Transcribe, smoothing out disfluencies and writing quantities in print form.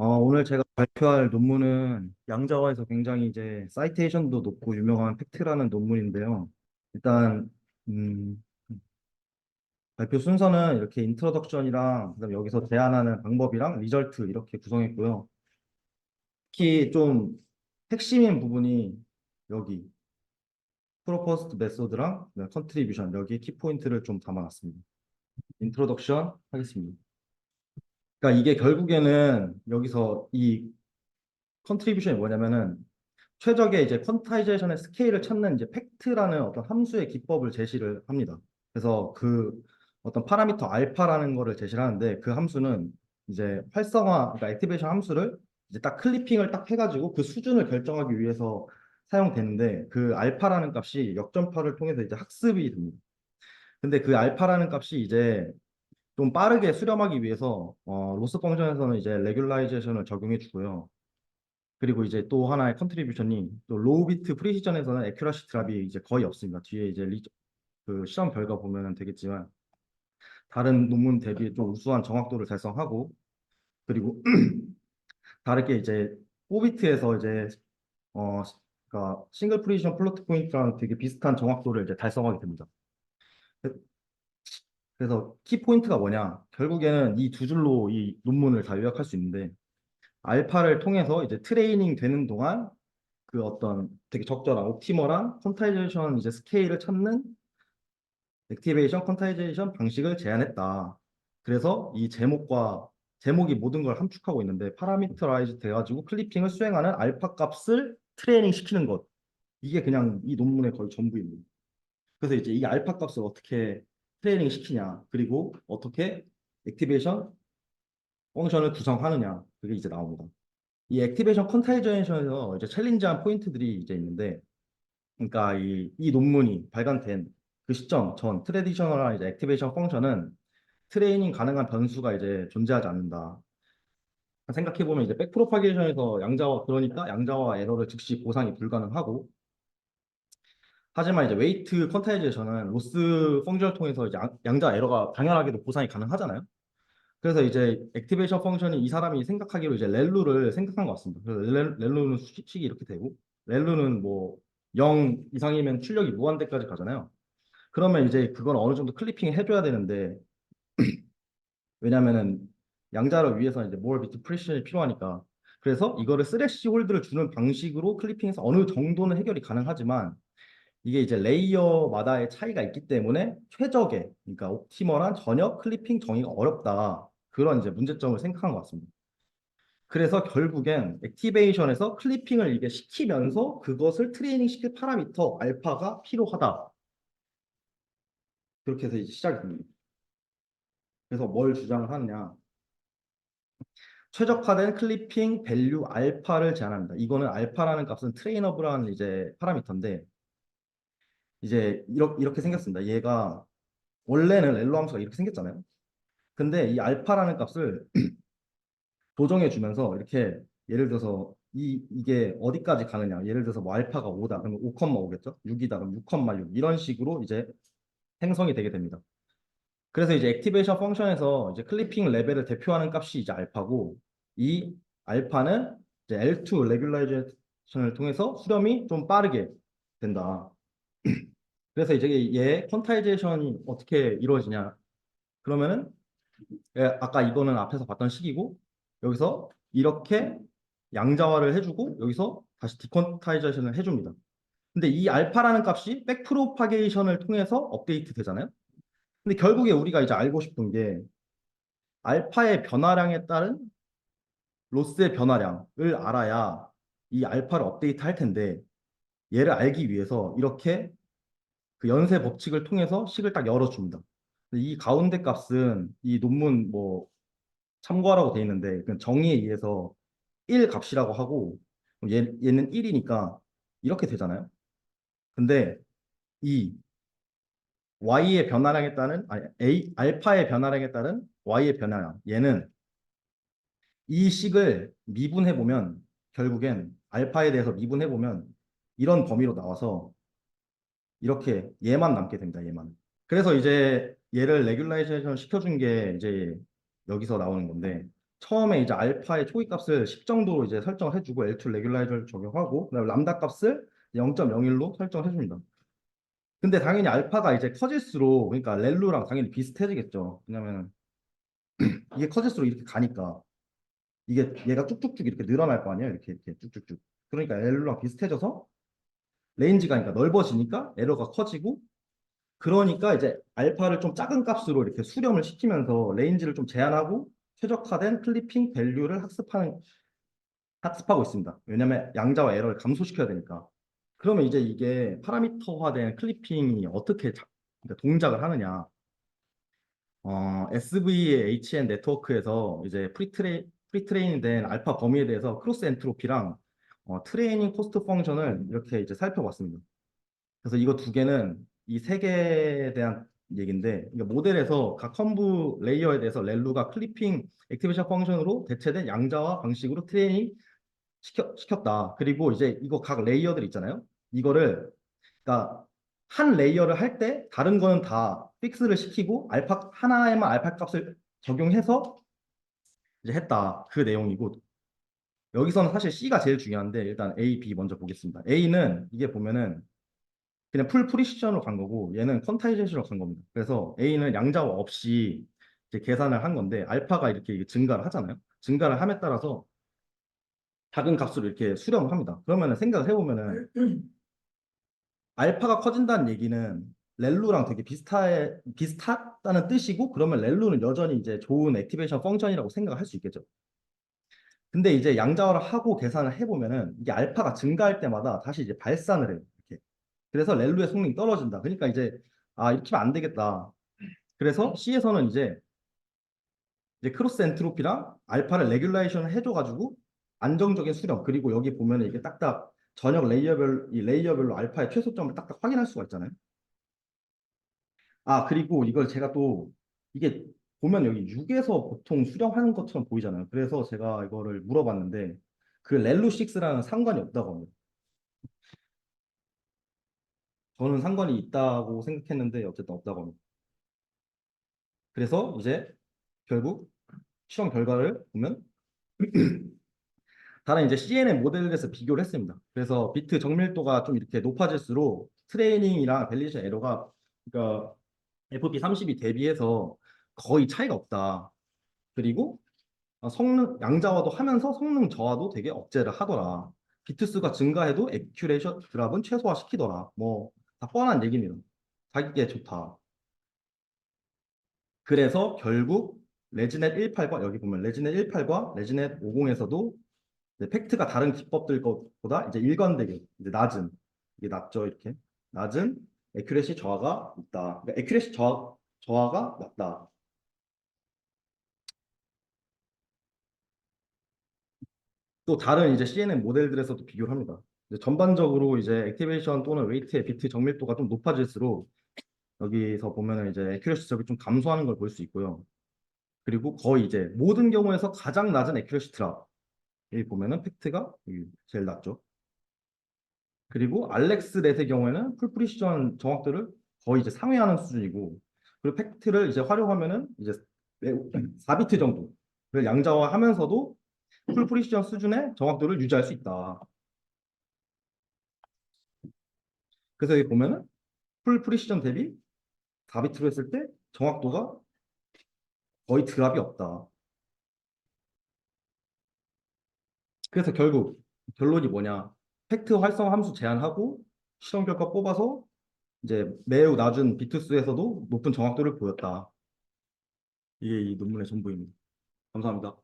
오늘 제가 발표할 논문은 양자화에서 굉장히 이제 사이테이션도 높고 유명한 팩트라는 논문인데요. 일단 음, 발표 순서는 이렇게 인트로덕션이랑 그다음에 여기서 제안하는 방법이랑 리절트 이렇게 구성했고요. 특히 좀 핵심인 부분이 여기 프로포스트 메소드랑 컨트리뷰션 여기 키포인트를 좀 담아놨습니다. 인트로덕션 하겠습니다. 그러니까 이게 결국에는 여기서 이 컨트리뷰션이 뭐냐면은 최적의 이제 퀀타이제이션의 스케일을 찾는 이제 팩트라는 어떤 함수의 기법을 제시를 합니다. 그래서 그 어떤 파라미터 알파라는 거를 제시를 하는데 그 함수는 이제 활성화, 그러니까 액티베이션 함수를 이제 딱 클리핑을 딱 해가지고 그 수준을 결정하기 위해서 사용되는데 그 알파라는 값이 역전파를 통해서 이제 학습이 됩니다. 근데 그 알파라는 값이 이제 좀 빠르게 수렴하기 위해서 로스 펑션에서는 이제 레귤라이제이션을 적용해 주고요. 그리고 이제 또 하나의 컨트리뷰션이 또 로우 비트 프리시전에서는 에큐러시 드랍이 이제 거의 없습니다. 뒤에 이제 그 시험 결과 보면은 되겠지만 다른 논문 대비 좀 우수한 정확도를 달성하고 그리고 다르게 이제 4비트에서 이제 어 그러니까 싱글 프리시전 플로트 포인트랑 되게 비슷한 정확도를 이제 달성하게 됩니다. 그래서 키 포인트가 뭐냐? 결국에는 이 두 줄로 이 논문을 다 요약할 수 있는데 알파를 통해서 이제 트레이닝 되는 동안 그 어떤 되게 적절한 옵티멀한 퀀타이제이션 이제 스케일을 찾는 액티베이션 퀀타이제이션 방식을 제안했다. 그래서 이 제목이 모든 걸 함축하고 있는데 파라미터라이즈 돼가지고 클리핑을 수행하는 알파 값을 트레이닝 시키는 것. 이게 그냥 이 논문의 거의 전부입니다. 그래서 이제 이 알파 값을 어떻게 트레이닝 시키냐, 그리고 어떻게 액티베이션 펑션을 구성하느냐, 그게 이제 나옵니다. 이 액티베이션 퀀타이제이션에서 이제 챌린지한 포인트들이 이제 있는데 그러니까 이 논문이 발간된 그 시점 전 트레디셔널한 이제 액티베이션 펑션은 트레이닝 가능한 변수가 이제 존재하지 않는다. 생각해보면 이제 백프로파게이션에서 양자와 그러니까 양자와 에러를 즉시 보상이 불가능하고 하지만 이제 웨이트 퀀타이제이션은 로스 펑션을 통해서 이제 양자 에러가 당연하게도 보상이 가능하잖아요. 그래서 이제 액티베이션 펑션이 이 사람이 생각하기로 이제 렐루를 생각한 것 같습니다. 그래서 렐루는 수식이 이렇게 되고 렐루는 뭐 0 이상이면 출력이 무한대까지 가잖아요. 그러면 이제 그건 어느 정도 클리핑 해줘야 되는데 왜냐면은 양자를 위해서 이제 more bit precision이 필요하니까 그래서 이거를 스래시 홀드를 주는 방식으로 클리핑해서 어느 정도는 해결이 가능하지만 이게 이제 레이어마다의 차이가 있기 때문에 최적의 그러니까 옵티멀한 전역 클리핑 정의가 어렵다 그런 이제 문제점을 생각한 것 같습니다. 그래서 결국엔 액티베이션에서 클리핑을 이게 시키면서 그것을 트레이닝 시킬 파라미터 알파가 필요하다. 그렇게 해서 이제 시작이 됩니다. 그래서 뭘 주장을 하느냐. 최적화된 클리핑 밸류 알파를 제한합니다. 이거는 알파라는 값은 트레이너블한 이제 파라미터인데 이제 이렇게 생겼습니다. 얘가 원래는 렐로 함수가 이렇게 생겼잖아요. 근데 이 알파라는 값을 조정해 주면서 이렇게 예를 들어서 이게 어디까지 가느냐. 예를 들어서 뭐 알파가 5다. 그러면 5,5겠죠? 6이다. 그럼 6,6 이런 식으로 이제 생성이 되게 됩니다. 그래서 이제 액티베이션 펑션에서 이제 클리핑 레벨을 대표하는 값이 이제 알파고 이 알파는 이제 L2 레귤라이제이션을 통해서 수렴이 좀 빠르게 된다. 그래서 이제 얘 퀀타이제이션이 어떻게 이루어지냐? 그러면은 아까 이거는 앞에서 봤던 식이고 여기서 이렇게 양자화를 해주고 여기서 다시 디퀀타이제이션을 해줍니다. 근데 이 알파라는 값이 백프로파게이션을 통해서 업데이트 되잖아요. 근데 결국에 우리가 이제 알고 싶은 게 알파의 변화량에 따른 로스의 변화량을 알아야 이 알파를 업데이트 할 텐데 얘를 알기 위해서 이렇게 그 연쇄 법칙을 통해서 식을 딱 열어줍니다. 근데 이 가운데 값은 이 논문 뭐 참고하라고 돼 있는데 그 정의에 의해서 1 값이라고 하고 얘는 1이니까 이렇게 되잖아요. 근데 이 y의 변화량에 따른 아니 알파의 변화량에 따른 y의 변화량 얘는 이 식을 미분해 보면 결국엔 알파에 대해서 미분해 보면 이런 범위로 나와서 이렇게 얘만 남게 됩니다. 얘만. 그래서 이제 얘를 레귤라이제이션 시켜준 게 이제 여기서 나오는 건데 처음에 이제 알파의 초기 값을 10 정도로 이제 설정을 해주고 L2 레귤라이저를 적용하고 그다음에 람다 값을 0.01로 설정을 해줍니다. 근데 당연히 알파가 이제 커질수록 그러니까 렐루랑 당연히 비슷해지겠죠. 왜냐면 이게 커질수록 이렇게 가니까 이게 얘가 쭉쭉쭉 이렇게 늘어날 거 아니에요. 이렇게 쭉쭉쭉. 그러니까 렐루랑 비슷해져서 레인지가 그러니까 넓어지니까 에러가 커지고 그러니까 이제 알파를 좀 작은 값으로 이렇게 수렴을 시키면서 레인지를 좀 제한하고 최적화된 클리핑 밸류를 학습하고 있습니다. 왜냐면 양자와 에러를 감소시켜야 되니까. 그러면 이제 이게 파라미터화된 클리핑이 어떻게 그러니까 동작을 하느냐. SVHN 네트워크에서 이제 프리트레인 된 알파 범위에 대해서 크로스 엔트로피랑 트레이닝 코스트 펑션을 이렇게 이제 살펴봤습니다. 그래서 이거 두 개는 이 세 개에 대한 얘기인데, 그러니까 모델에서 각 컴브 레이어에 대해서 렐루가 클리핑 액티베이션 펑션으로 대체된 양자화 방식으로 트레이닝 시켰다. 그리고 이제 이거 각 레이어들 있잖아요. 이거를 그러니까 한 레이어를 할 때 다른 거는 다 픽스를 시키고 알파 하나에만 알파 값을 적용해서 이제 했다. 그 내용이고 여기서는 사실 C가 제일 중요한데 일단 A, B 먼저 보겠습니다. A는 이게 보면은 그냥 풀 프리시전으로 간 거고 얘는 퀀타이제이션으로 간 겁니다. 그래서 A는 양자화 없이 이제 계산을 한 건데 알파가 이렇게 증가를 하잖아요. 증가를 함에 따라서 작은 값으로 이렇게 수렴을 합니다. 그러면 생각을 해보면은 알파가 커진다는 얘기는 렐루랑 되게 비슷하다는 뜻이고 그러면 렐루는 여전히 이제 좋은 액티베이션 펑션이라고 생각을 할 수 있겠죠. 근데 이제 양자화를 하고 계산을 해보면은 이게 알파가 증가할 때마다 다시 이제 발산을 해요. 이렇게. 그래서 렐루의 성능이 떨어진다. 그러니까 이제 아 이렇게 하면 안 되겠다. 그래서 C에서는 이제 크로스 엔트로피랑 알파를 레귤레이션을 해줘가지고 안정적인 수렴 그리고 여기 보면 이게 딱딱 전역 이 레이어별로 알파의 최소점을 딱딱 확인할 수가 있잖아요. 아 그리고 이걸 제가 또 이게 보면 여기 6에서 보통 수렴하는 것처럼 보이잖아요. 그래서 제가 이거를 물어봤는데 그 렐루 6라는 상관이 없다고 합니다. 저는 상관이 있다고 생각했는데 어쨌든 없다고 합니다. 그래서 이제 결국 실험 결과를 보면 다른 이제 CNN 모델에서 비교를 했습니다. 그래서 비트 정밀도가 좀 이렇게 높아질수록 트레이닝이랑 밸리데이션 에러가 그러니까 FP30이 대비해서 거의 차이가 없다. 그리고 성능 양자화도 하면서 성능 저하도 되게 억제를 하더라. 비트 수가 증가해도 에큐레이션 드랍은 최소화시키더라. 뭐 다 뻔한 얘기입니다. 자기게 좋다. 그래서 결국 레지넷 18과 여기 보면 레지넷 18과 레지넷 50에서도 팩트가 다른 기법들 것보다 이제 일관되게 이제 낮은 이게 낮죠 이렇게 낮은 에큐레시 저하가 있다. 그러니까 에큐레시 저하가 낮다. 또 다른 이제 CNN 모델들에서도 비교를 합니다. 이제 전반적으로 이제 액티베이션 또는 웨이트의 비트 정밀도가 좀 높아질수록 여기서 보면은 이제 에큐레시 지점이 좀 감소하는 걸 볼 수 있고요. 그리고 거의 이제 모든 경우에서 가장 낮은 에큐레시 트랍 여기 보면은 팩트가 여기 제일 낮죠. 그리고 알렉스 넷의 경우에는 풀 프리시전 정확도를 거의 이제 상회하는 수준이고 그리고 팩트를 이제 활용하면은 이제 4비트 정도를 양자화하면서도 풀 프리시전 수준의 정확도를 유지할 수 있다. 그래서 여기 보면은 풀 프리시전 대비 4비트로 했을 때 정확도가 거의 드랍이 없다. 그래서 결국 결론이 뭐냐? 팩트 활성 함수 제한하고 실험 결과 뽑아서 이제 매우 낮은 비트 수에서도 높은 정확도를 보였다. 이게 이 논문의 전부입니다. 감사합니다.